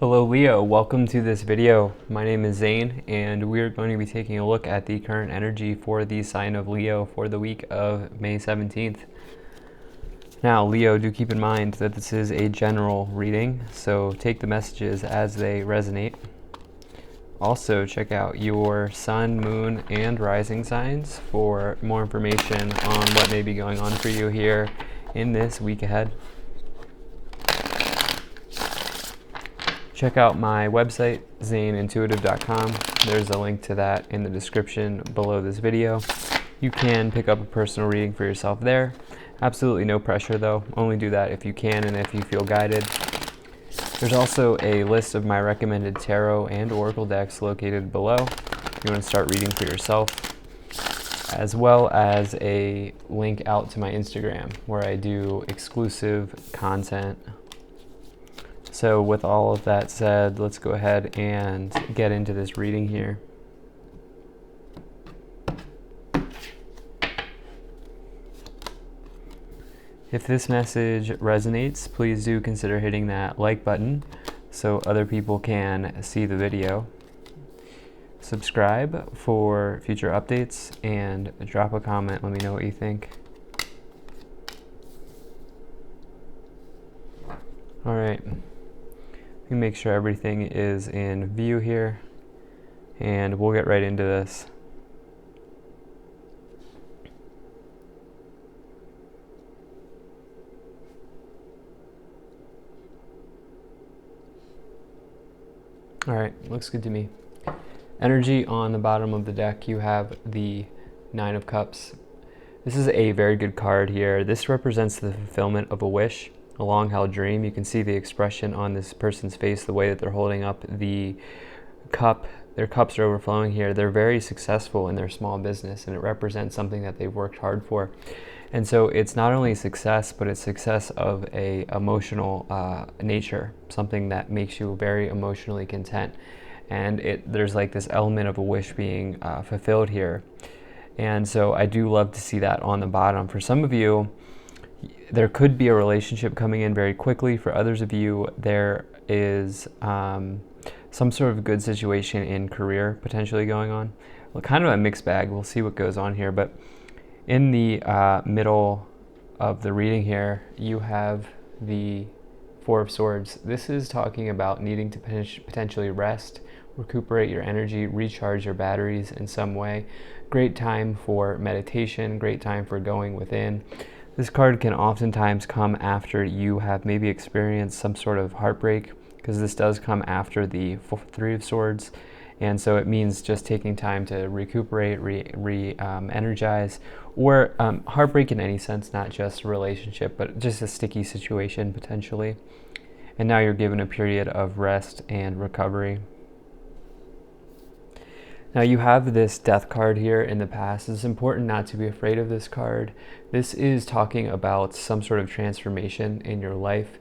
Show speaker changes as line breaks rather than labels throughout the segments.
Hello Leo, welcome to this video. My name is Zane and we are going to be taking a look at the current energy for the sign of Leo for the week of May 17th. Now Leo, do keep in mind that this is a general reading, so take the messages as they resonate. Also check out your sun, moon, and rising signs for more information on what may be going on for you here in this week ahead. Check out my website, zaneintuitive.com. There's a link to that in the description below this video. You can pick up a personal reading for yourself there. Absolutely no pressure though. Only do that if you can and if you feel guided. There's also a list of my recommended tarot and oracle decks located below if you want to start reading for yourself, as well as a link out to my Instagram where I do exclusive content. So with all of that said, let's go ahead and get into this reading here. If this message resonates, please do consider hitting that like button so other people can see the video. Subscribe for future updates and drop a comment. Let me know what you think. All right. Make sure everything is in view here, and we'll get right into this. All right, looks good to me. Energy on the bottom of the deck, you have the Nine of Cups. This is a very good card here. This represents the fulfillment of a wish, a long-held dream. You can see the expression on this person's face, the way that they're holding up the cup. Their cups are overflowing here. They're very successful in their small business, and it represents something that they've worked hard for. And so it's not only success, but it's success of a emotional nature, something that makes you very emotionally content. And there's like this element of a wish being fulfilled here. And so I do love to see that on the bottom. For some of you, there could be a relationship coming in very quickly. For others of you, there is some sort of good situation in career potentially going on. Well, kind of a mixed bag. We'll see what goes on here. But in the middle of the reading here, you have the Four of Swords. This is talking about needing to potentially rest, recuperate your energy, recharge your batteries in some way. Great time for meditation, great time for going within. This card can oftentimes come after you have maybe experienced some sort of heartbreak, because this does come after the Three of Swords. And so it means just taking time to recuperate, energize, or heartbreak in any sense, not just a relationship, but just a sticky situation potentially. And now you're given a period of rest and recovery. Now you have this Death card here in the past. It's important not to be afraid of this card. This is talking about some sort of transformation in your life.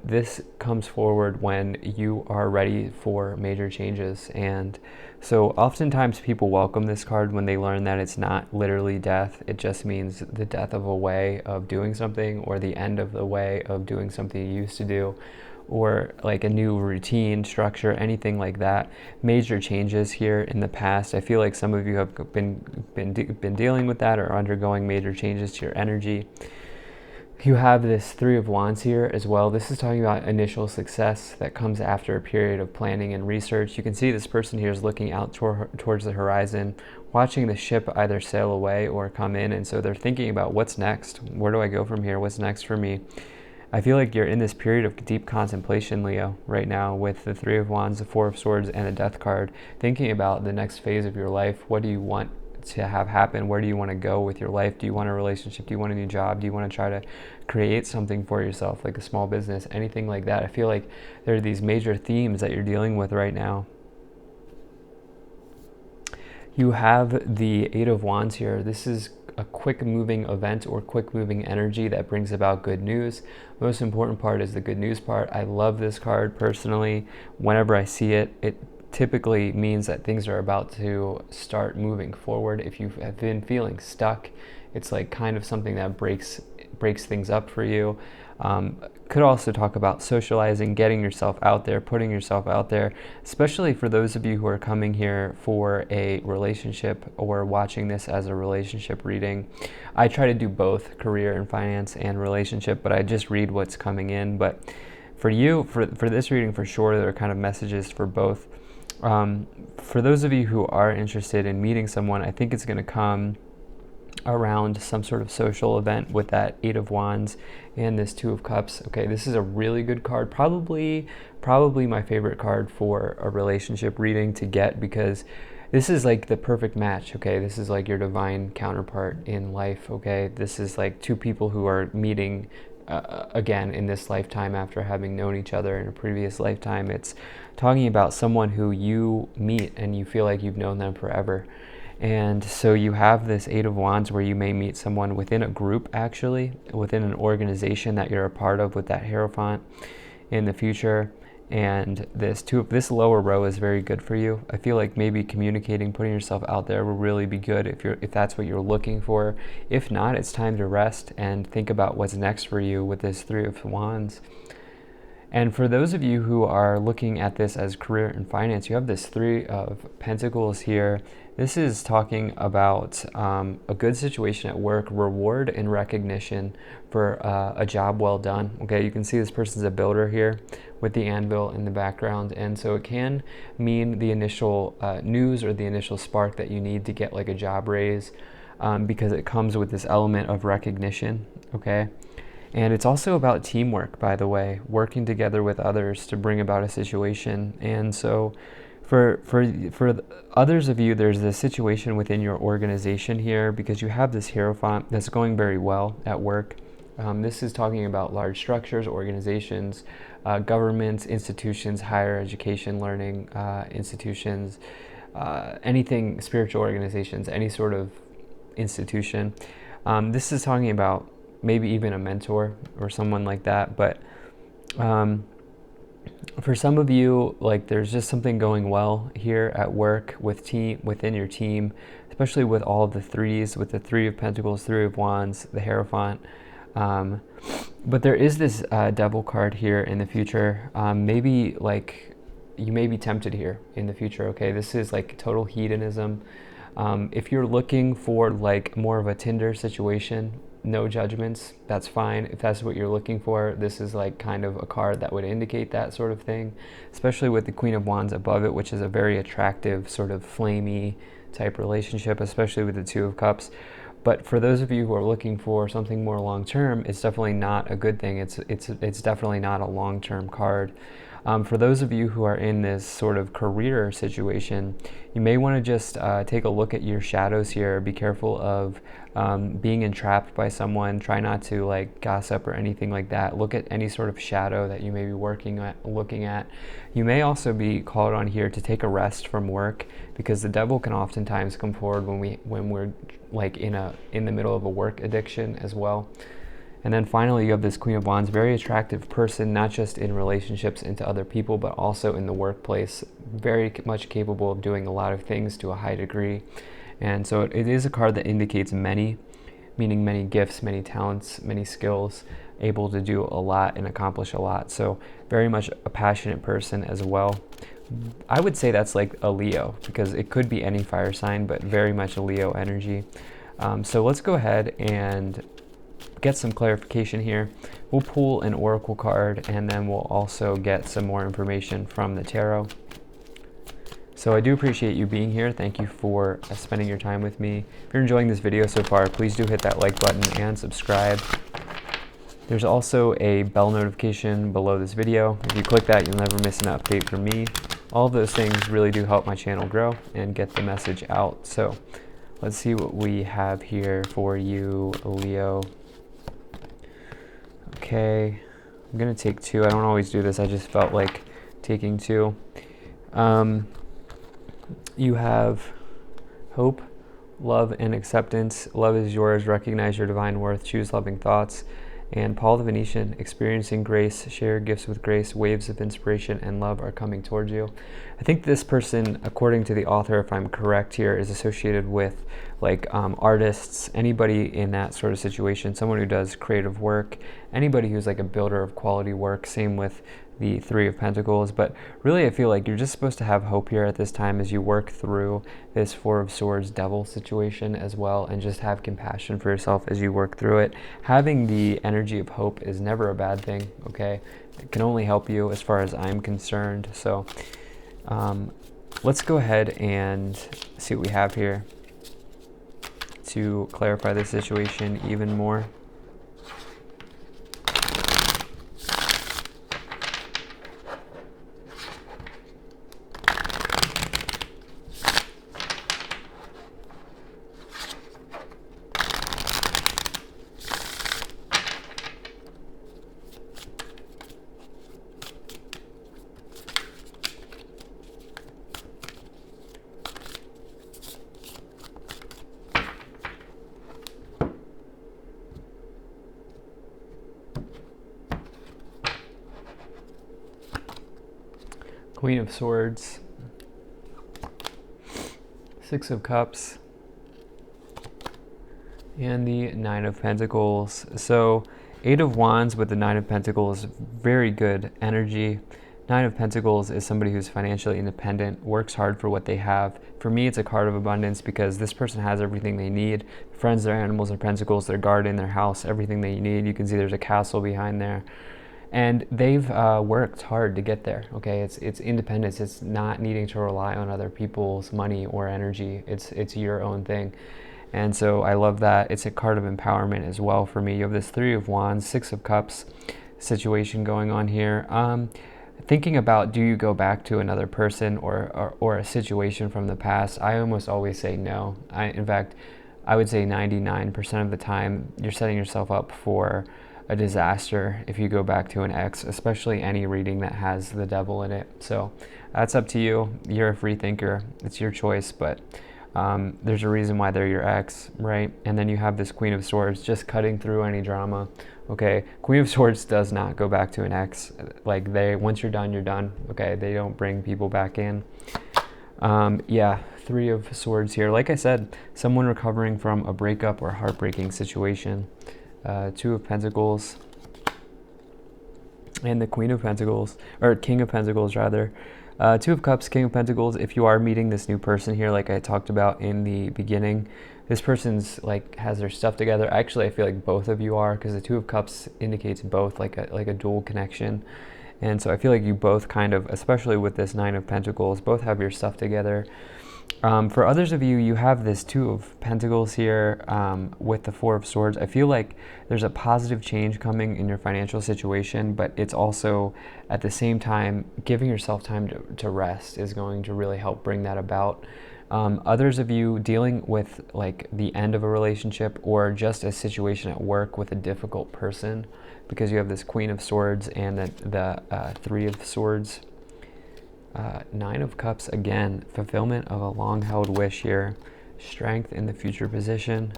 This comes forward when you are ready for major changes. And so oftentimes people welcome this card when they learn that it's not literally death. It just means the death of a way of doing something, or the end of the way of doing something you used to do, or like a new routine, structure, anything like that. Major changes here in the past. I feel like some of you have been dealing with that or undergoing major changes to your energy. You have this Three of Wands here as well. This is talking about initial success that comes after a period of planning and research. You can see this person here is looking out towards the horizon, watching the ship either sail away or come in, and so they're thinking about what's next. Where do I go from here? What's next for me? I feel like you're in this period of deep contemplation, Leo, right now with the Three of Wands, the Four of Swords, and the Death card, thinking about the next phase of your life. What do you want to have happen? Where do you want to go with your life? Do you want a relationship? Do you want a new job? Do you want to try to create something for yourself, like a small business, anything like that? I feel like there are these major themes that you're dealing with right now. You have the Eight of Wands here. This is a quick moving event or quick moving energy that brings about good news. Most important part is the good news part. I love this card personally. Whenever I see it, it typically means that things are about to start moving forward. If you have been feeling stuck, it's like kind of something that breaks things up for you. Could also talk about socializing, getting yourself out there, putting yourself out there, especially for those of you who are coming here for a relationship or watching this as a relationship reading. I try to do both career and finance and relationship, but I just read what's coming in. But for you, for this reading, for sure, there are kind of messages for both. For those of you who are interested in meeting someone, I think it's going to come around some sort of social event with that Eight of Wands and this Two of Cups. Okay, this is a really good card, probably my favorite card for a relationship reading to get, because this is like the perfect match. Okay, this is like your divine counterpart in life. Okay, this is like two people who are meeting again in this lifetime after having known each other in a previous lifetime. It's talking about someone who you meet and you feel like you've known them forever. And so you have this Eight of Wands where you may meet someone within a group, actually, within an organization that you're a part of with that Hierophant in the future. And this lower row is very good for you. I feel like maybe communicating, putting yourself out there will really be good if that's what you're looking for. If not, it's time to rest and think about what's next for you with this Three of Wands. And for those of you who are looking at this as career and finance, you have this Three of Pentacles here. This is talking about a good situation at work, reward and recognition for a job well done. Okay, you can see this person's a builder here with the anvil in the background. And so it can mean the initial news or the initial spark that you need to get like a job raise, because it comes with this element of recognition, okay? And it's also about teamwork, by the way, working together with others to bring about a situation. And so for others of you, there's this situation within your organization here because you have this Hierophant that's going very well at work. This is talking about large structures, organizations, governments, institutions, higher education, learning institutions, anything, spiritual organizations, any sort of institution. This is talking about maybe even a mentor or someone like that. But for some of you, like there's just something going well here at work within your team, especially with all of the threes, with the Three of Pentacles, Three of Wands, the Hierophant. But there is this Devil card here in the future. Maybe like you may be tempted here in the future. Okay, this is like total hedonism. If you're looking for like more of a Tinder situation, no judgments, that's fine. If that's what you're looking for, this is like kind of a card that would indicate that sort of thing, especially with the Queen of Wands above it, which is a very attractive sort of flamey type relationship, especially with the Two of Cups. But for those of you who are looking for something more long-term, it's definitely not a good thing. It's definitely not a long-term card. For those of you who are in this sort of career situation, you may want to just take a look at your shadows here. Be careful of being entrapped by someone. Try not to like gossip or anything like that. Look at any sort of shadow that you may be looking at. You may also be called on here to take a rest from work, because the devil can oftentimes come forward when we're like in the middle of a work addiction as well. And then finally, you have this Queen of Wands, very attractive person, not just in relationships into other people, but also in the workplace, very much capable of doing a lot of things to a high degree. And so it is a card that indicates many, meaning many gifts, many talents, many skills, able to do a lot and accomplish a lot. So very much a passionate person as well. I would say that's like a Leo, because it could be any fire sign, but very much a Leo energy. So let's go ahead and get some clarification here. We'll pull an oracle card, and then we'll also get some more information from the tarot. So I do appreciate you being here. Thank you for spending your time with me. If you're enjoying this video so far, please do hit that like button and subscribe. There's also a bell notification below this video. If you click that, you'll never miss an update from me. All of those things really do help my channel grow and get the message out. So let's see what we have here for you, Leo. Okay, I'm gonna take two. I don't always do this. I just felt like taking two. You have hope, love, and acceptance. Love is yours. Recognize your divine worth. Choose loving thoughts. And Paul the Venetian, experiencing grace, share gifts with grace, waves of inspiration and love are coming towards you. I think this person, according to the author, if I'm correct here, is associated with like artists, anybody in that sort of situation, someone who does creative work, anybody who's like a builder of quality work. Same with the Three of Pentacles. But really, I feel like you're just supposed to have hope here at this time as you work through this Four of Swords devil situation as well, and just have compassion for yourself as you work through it. Having the energy of hope is never a bad thing, okay? It can only help you as far as I'm concerned. So let's go ahead and see what we have here to clarify the situation even more. Queen of Swords, Six of Cups, and the Nine of Pentacles. So Eight of Wands with the Nine of Pentacles, very good energy. Nine of Pentacles is somebody who's financially independent, works hard for what they have. For me, it's a card of abundance because this person has everything they need. Friends, their animals, their pentacles, their garden, their house, everything they need. You can see there's a castle behind there. And they've worked hard to get there, okay? It's independence. It's not needing to rely on other people's money or energy. It's your own thing. And so I love that. It's a card of empowerment as well for me. You have this Three of Wands, Six of Cups situation going on here. Thinking about, do you go back to another person or a situation from the past? I almost always say no. In fact, I would say 99% of the time you're setting yourself up for a disaster if you go back to an ex, especially any reading that has the devil in it. So that's up to you. You're a free thinker. It's your choice, but there's a reason why they're your ex, right? And then you have this Queen of Swords just cutting through any drama. Okay, Queen of Swords does not go back to an ex. Like once you're done, you're done. Okay, they don't bring people back in. Yeah, Three of Swords here. Like I said, someone recovering from a breakup or heartbreaking situation. Two of Pentacles and the Queen of Pentacles, or King of Pentacles rather. Two of Cups, King of Pentacles. If you are meeting this new person here, like I talked about in the beginning, this person's like has their stuff together. Actually, I feel like both of you are, because the Two of Cups indicates both, like a dual connection. And so I feel like you both kind of, especially with this Nine of Pentacles, both have your stuff together. For others of you, you have this Two of Pentacles here with the Four of Swords. I feel like there's a positive change coming in your financial situation, but it's also at the same time giving yourself time to rest is going to really help bring that about. Others of you dealing with like the end of a relationship or just a situation at work with a difficult person, because you have this Queen of Swords and the Three of Swords. Nine of Cups again, fulfillment of a long-held wish here, strength in the future position,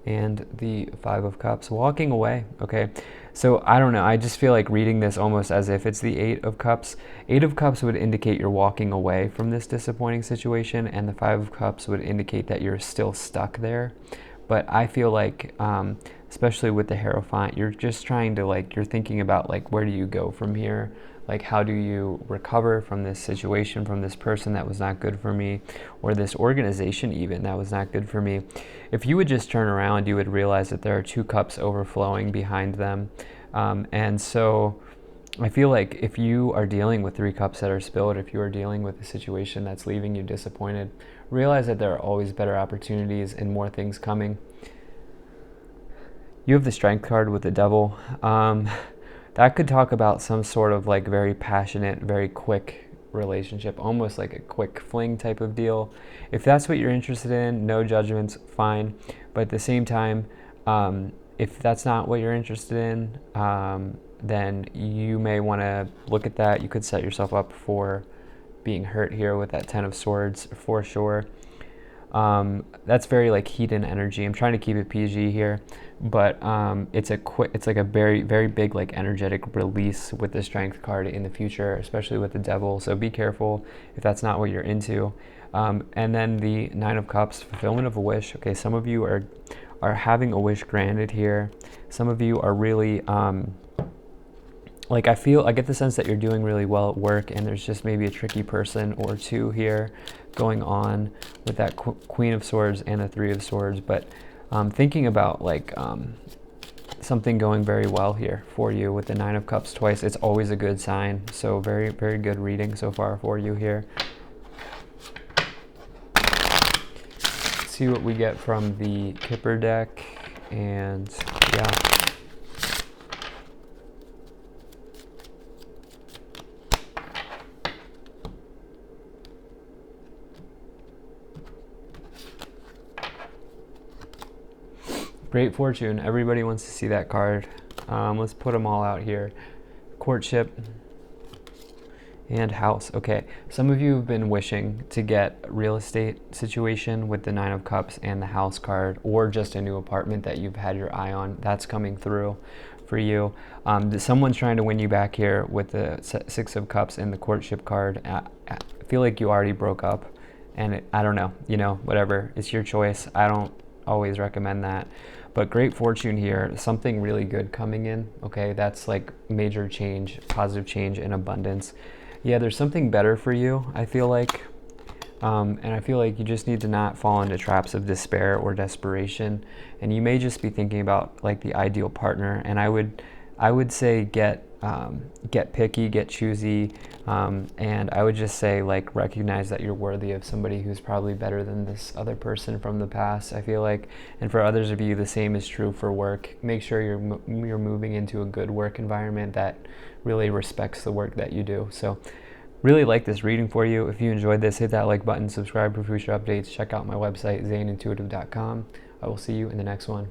and the Five of Cups, walking away. Okay, so I don't know, I just feel like reading this almost as if it's the Eight of Cups. Eight of Cups would indicate you're walking away from this disappointing situation, and the Five of Cups would indicate that you're still stuck there. But I feel like, especially with the Hierophant, you're just trying to you're thinking about where do you go from here? Like, how do you recover from this situation, from this person that was not good for me, or this organization even that was not good for me? If you would just turn around, you would realize that there are two cups overflowing behind them. And so I feel like if you are dealing with three cups that are spilled, if you are dealing with a situation that's leaving you disappointed, realize that there are always better opportunities and more things coming. You have the Strength card with the Devil. That could talk about some sort of very passionate, very quick relationship, almost like a quick fling type of deal. If that's what you're interested in, no judgments, fine. But at the same time, if that's not what you're interested in, then you may want to look at that. You could set yourself up for being hurt here with that Ten of Swords for sure. That's very like heat and energy. I'm trying to keep it PG here, but it's like a very, very big like energetic release with the Strength card in the future, especially with the Devil. So be careful if that's not what you're into. And then the Nine of Cups, fulfillment of a wish. Okay, some of you are having a wish granted here. Some of you are really like I get the sense that you're doing really well at work, and there's just maybe a tricky person or two here going on with that Queen of Swords and the Three of Swords. But thinking about like something going very well here for you with the Nine of Cups twice, it's always a good sign. So very, very good reading so far for you here. Let's see what we get from the Kipper deck, and yeah. Great Fortune. Everybody wants to see that card. Let's put them all out here. Courtship and House. Okay, some of you have been wishing to get a real estate situation with the Nine of Cups and the House card, or just a new apartment that you've had your eye on. That's coming through for you. Someone's trying to win you back here with the Six of Cups and the Courtship card. I feel like you already broke up, and I don't know, whatever. It's your choice. I don't always recommend that. But great fortune here, something really good coming in. Okay, that's like major change, positive change, and abundance. Yeah, there's something better for you, I feel like. And I feel like you just need to not fall into traps of despair or desperation. And you may just be thinking about like the ideal partner. And I would say get picky, get choosy, and I would just say like recognize that you're worthy of somebody who's probably better than this other person from the past, I feel like. And for others of you, the same is true for work. Make sure you're moving into a good work environment that really respects the work that you do. So really like this reading for you. If you enjoyed this, hit that like button, subscribe for future updates, check out my website, zaineintuitive.com. I will see you in the next one.